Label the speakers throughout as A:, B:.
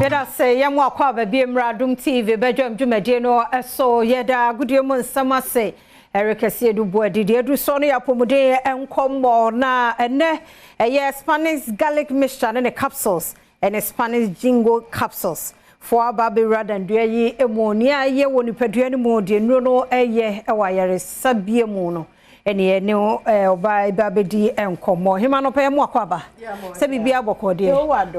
A: Yeda say yam wa kwa ba biem Adom TV Badwam dwumade no eso yeda gudiem nsama say Erikese du boadidi edu so no yapomode enkommo na ene eye Spanish garlic mixture ne capsules and Spanish jingo capsules for baby rather than yi emonia ye woni padua ne mu de nuro no eye ewa yare sabie mu no ene ne oba babedi enkommo hima no pa mu akwaba se bibia bokode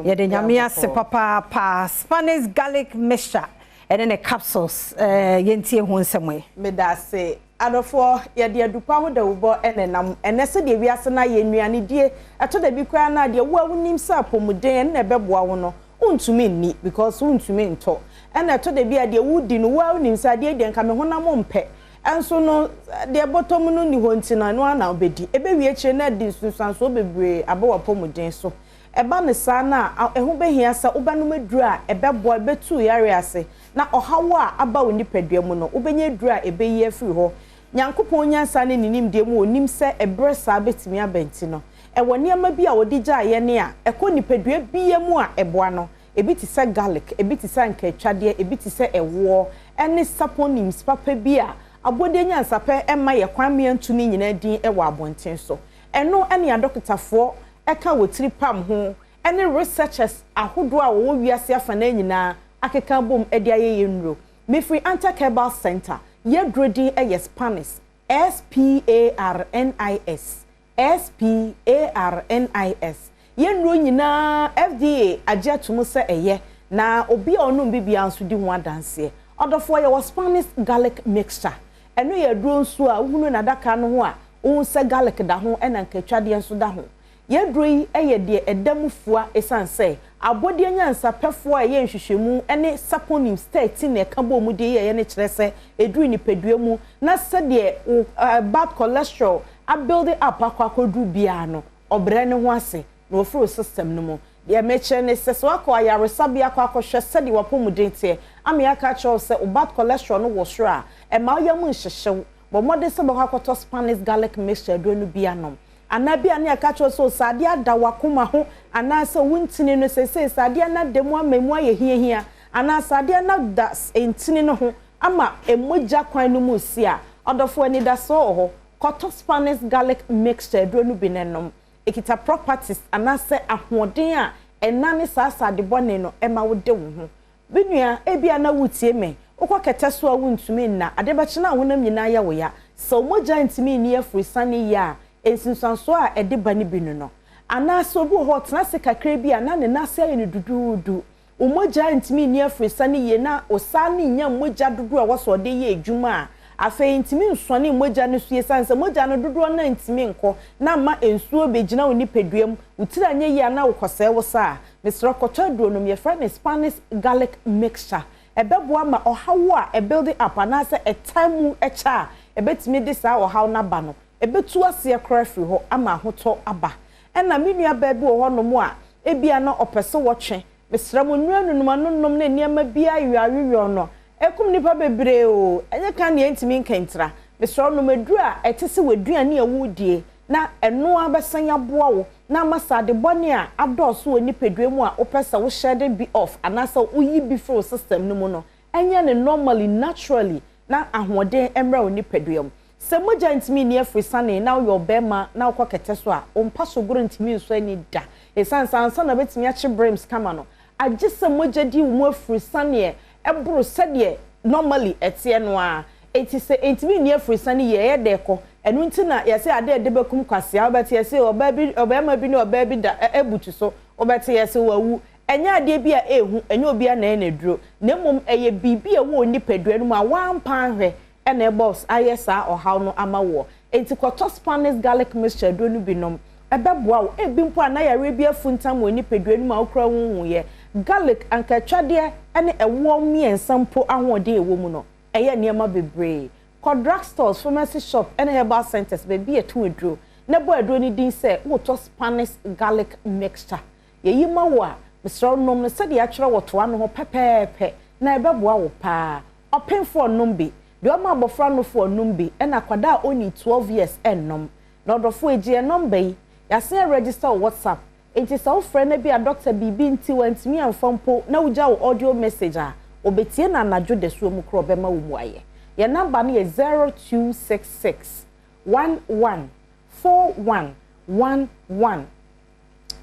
A: ye de nyame ase papa pa Spanish garlic mixture and then capsules yentie ho nsemwe
B: me da se adofo ye de adupa ho da wo enenam enese de wiase na ye nnuane die eto da bi kwa na de wo awunim sa pomuden na beboa wo no untumi ni because untumi nto ena eto da bi ade wudi no wo awunim sa de nka me honam mpe enso no de bottom no ni honti na no ana obedi ebe wi eche na di sunsanso bebre abawa pomuden so eba ne sa na eho behia sa ubanu meduru a ebeboa betu yare ase na ohawa aba woni padua mu no ubenye duru a ebeyi afiri ho nyankopon nyansa ne ninim de mu onim se ebresa betimi abenti no ewo niam bi a wodija ye ne a ekoni padua biye mu a eboa no ebi ti se garlic ebi ti se nkatwade ebi ti se ewo ene saponim's papa bi a abode nyansa pe ema ye kwame antuni nyina din ewo abonten so eno ene ya dokitafo eka wotiri pam ho ene researchers ahodo a wo wiase afa na nyina akeka bom ede aye nro me free ANTEC HERBAL Center ye drodi eye Spanish SPARNIS ye nro nyina FDA agye to se eye na obi onum bibia nso di ho adanse odofo ye was Spanish garlic mixture eno ye dro nso a hunu na daka no ho a wo se garlic da ho ena nkatwade nso da ho ye droi eye de edamfua esanse abode nyansa pefo eye nhwehwemu ene saponim state na ekabo mu de ye ne kyerese edru ni pedua mu na se de bad cholesterol a build up akwakodu bia no obre ne ho ase na ofro system no mu de meche ne se so akwa yaresa bia akwakohwe se de wapomuden te amia ka cho se bad cholesterol no wo soro a e ma yam nhwehwew bo mode se bo akoto Spanish garlic mixture do no bia no anabia ne akacho so sade ada wakoma ho anasa wuntini no sese sade na demu amamu aye hiahia anasa sade na das entini no ho ama emoja kwan no mu si a odofo ani da so ho koto Spanish garlic mixture do no binenom ekita properties anasa ahoden a enane sasa de bone no ema wode wo ho binua ebia na wutie me ukokete so a wuntumi na adebachi na wonam nyina ya wo ya so moja ntimi ni afrisani ya ensinsanso a ede bani binu no anaso bu hot na se kakra bi ana ne nase aye ne dududu umoja ntimi ni afrisani ye na osani nya moja dudu a woso de ye adwuma afa ntimi nsone moja ne suye sanse moja no dudu na ntimi nko na ma ensuo begina oni peduam utira nya ye na wokose wo sa Mr. Kotadro no me friend Spanish garlic mixture ebeboa ma ohawo a build up anase a time echa ebetimi de sa ohawo na ba no ebetu ase krafri ho ama hoto aba ena menua baabi wo ho no mo a ebia na opese wo twe mesra mo nuanunum anonom na niam bia yiawiwo no ekum nipa bebre o enye kan ne ntimi nkentra mesra no maduru a etese waduane awudie na eno abesan aboa wo na masade bone a adoso oni pedue mu a opese wo shade be off anasa uyi before system no mu no enye ne normally naturally na ahoden emra oni pedue mu se moja ntimi ni afrisane na yo bema na ukokete so a ompa so goro ntimi nso ani da esansansa na betimi ache brims kama no agye se moja di wo afrisane ebro sede normally etie no a eti se ntimi ni afrisane ye de ko enu ntina ye se ade de bekum kwase a obete ye se obema bi ni obabi da ebutu so obete ye se wawu enya ade bi a ehu enya obi a na eneduro na mom eye bibi a wo ni pedua no ma wampa hwe ene boss ayesa ohaw no amawo enti koto Spanish garlic mixture do no binom ebeboa wo ebi mpo ana yare bi afuntam woni pedua no ma okra hunhu ye garlic ankatwade ene ewo miensa mpo ahode ewo mu no eye niema bebre ko drugstores pharmacy shop ene herbal centers be bi etu edro na bo edro ni din se wo to Spanish garlic mixture ye yima wo a misro nom no se de atwere wo to ano ho pepepe na ebeboa wo pa openfo nombi de o ma bofra no fo numbi ena kwada a oni 12 years ennom na odofo egie number yi ya se register WhatsApp enti sa wo frɛ na bi a doctor bibi nti wantimi amfampo na wugya wo audio message a obetie na anadwo de so mu kro bema wo mu aye your number no is 0266 11 4111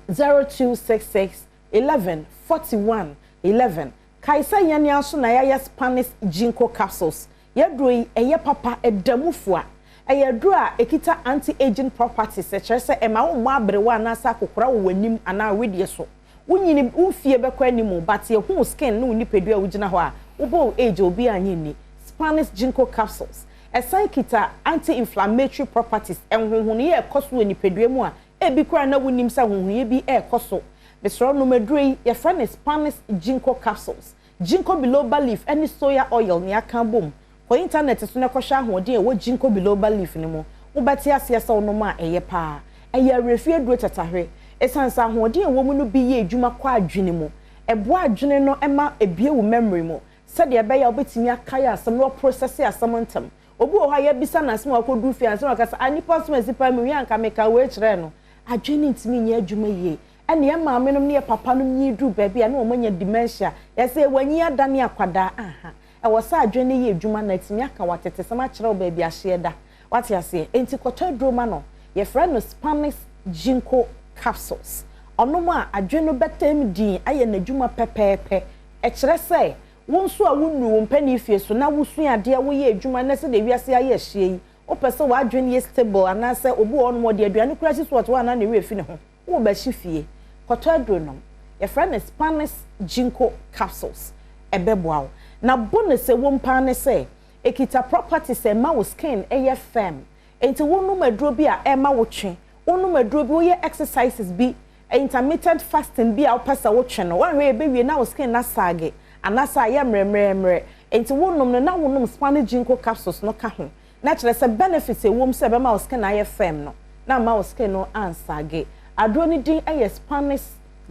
B: 0266 11 41 11 kaisa yane aso na ya Spanish ginkgo capsules yedro eye papa edamufua eyedro a ekita anti-aging properties ekyerese ema wo abrewa na asa kokora wo wanim ana wedie so wunyini ufie bekwa animu but ye hu skin no nipadua wugina ho a wo age obi anyi ni Spanish ginkgo capsules esan kita anti-inflammatory properties enhunhun ye ekoso nipadua mu a ebi kura na wunim sa hunhun ye bi ekoso Mr. Numedri, your friend is Spanish ginkgo capsules. Ginkgo biloba leaf, any soya oil, ni akan boom. For internet, is na kwasha hodin what ginkgo biloba leaf ni mo. Ubati asiasa onoma eye pa. Eye refie dro tatahwe. Esansa hodin wo mu no bi ye adwuma kwa adwene mo. Ebo adwene no ema ebie wo memory mo. Said ya be ya obetimi akaya asem no process asem ntem. Obi o ha ya bisa na asem akodu fi asem akasa anipa so asipa mi wi anka meka we kire no. Adwene ntimi nya adwuma ye. And your mamma no papa no ni do baby and no manya dementia. Yes, when ye done ya kwada aha. I was sa adwene ye adwuma na timi aka watete sama kire baby ahye da. What you say? Enti koto droma no. Your friend no Spanish ginkgo capsules. Ono ma adwene no betem din aye na adwuma pepepe. E kire say wonso a wonu wo mpani fie so na wusu ade a wo ye adwuma na se de wiase aye hye yi. O pese wa adwene ye stable ana se obi ono mo de aduane kura si so what wa na ne we fi ne ho. Wo ba shifie kotodronom your friend is Spanish ginkgo capsules ebeboawo na bonus e wompa ne say ekita properties e ma wo skin eye firm enti wonu maduro bi a e ma wo twe wonu maduro bi wo ye exercises bi intermittent fasting bi a wo pesa wo twe no wan we be wie na wo skin na sage anasa ye mremremre enti wonum no na wonum Spanish ginkgo capsules no ka ho na kire se benefits e wom se be ma wo skin na ye firm no na ma wo skin no ansage adroni din eye Spanish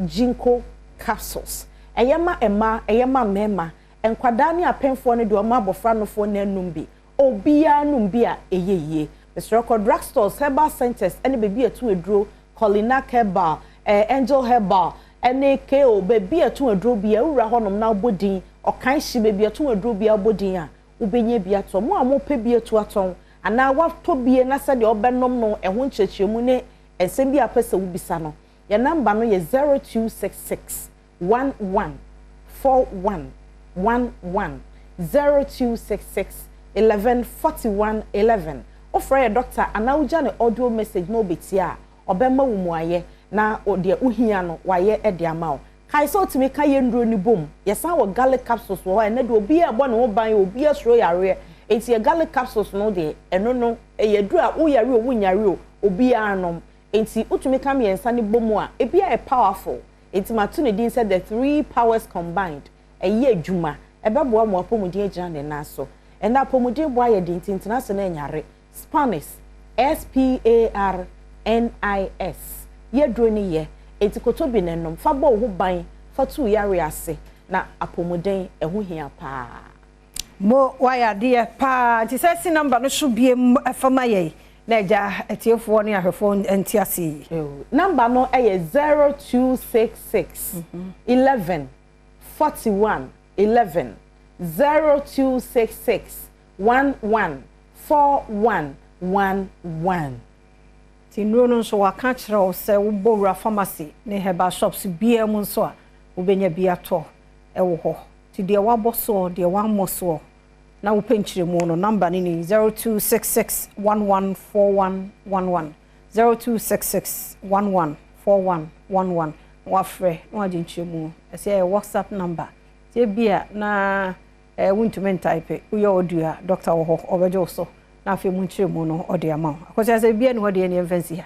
B: ginkgo capsules eyema eyema mema enkwada ne apemfo ne de o ma bofra no fo na num bi obia num bi a eyeye Mr. Record drugstores herbal centers ene bebi etu edro Colina herbal Angel herbal ene ko bebi etu edro bi ewura honom na obodin okan hye bebi etu edro bi obodin a ubenye bi ato mo a mo pe bi etu aton ana wa to bi na se de obenom no eho nchechemu ne ensem bi apese wo bisa no your number no is 0266 11 41 11 0266 11 41 11 offer your doctor anawuja ne audio message no betia obema wo mu aye na ode uhia no waye ede ama o kai so timi ka ye ndro ni bom yesan wo garlic capsules wo na de obi abo ne wo ban obi asro yare enti garlic capsules no de eno no eyedru a wo yare o wo nyare o obi anom enti utumi kam yensa ni bomu a ebia e powerful enti matu ne din said the three powers combined eye adwuma ebeboa mo apomudin agina ne naso ena apomudin boa ye din international nyare Spanish SPARNIS ye droni ye enti kotobi nenom fa bo ho ban fa tu yare ase na apomudin eho hia pa
A: mo waya de pa ti say number no so biem afama ye Neja etiefo ne ahwefo entiasi
B: number no eye 0266 11 41 11 0266 11 41 11
A: tinro no so waka kire o se wo bowura pharmacy ne herbal shops bia mu so a wo benya bia to ewo ho ti de wa boso de wa moso na wo penchire mu no number ni 0266 114111 0266 114111 wa frɛ wa jinchire mu ese WhatsApp number tie bia na wuntumen type uyo odua doctor wo ho obejo so na afi mu nchire mu no ode ama akosia se bia no ode ne yemfansi ha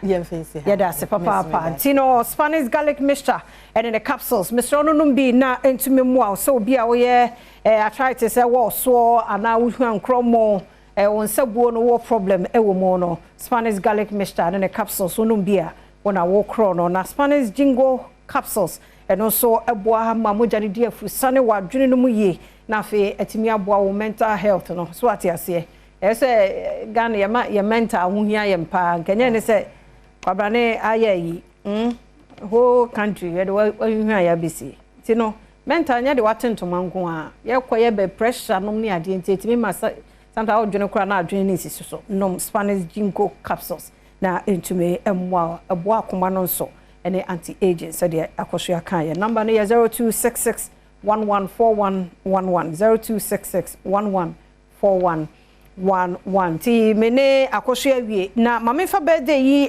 A: ya da se papa tino Spanish garlic mixture and in the capsules Mr. Onunum bi na entumi mu a so bia wo ye arthritis say wo so ana wo hwan kromo won sabuo no wo problem e wo mo no Spanish garlic mixture and in the capsules onum bia wona wo kro no na Spanish ginkgo capsules and also eboa ma moja ne dia fu sane wa dwene no mu ye na afi etimi aboa wo mental health no so atiase ese Ghana ya mental ho hia ye mpa nkenya ne se kwabrane aye yi whole country ye de wa hwa ya bisi ti no mental nya de watentoma nko a ye koye be pressure no ne ade ntimi ma santa odwene kura na adwene ni sisi so nom Spanish ginkgo capsules na entume emwa abo akoma no nso ene anti aging so de akoso ya kan ye number no ye 0266 114111 0266 114111 ti mene akoso awie na mamefa birthday yi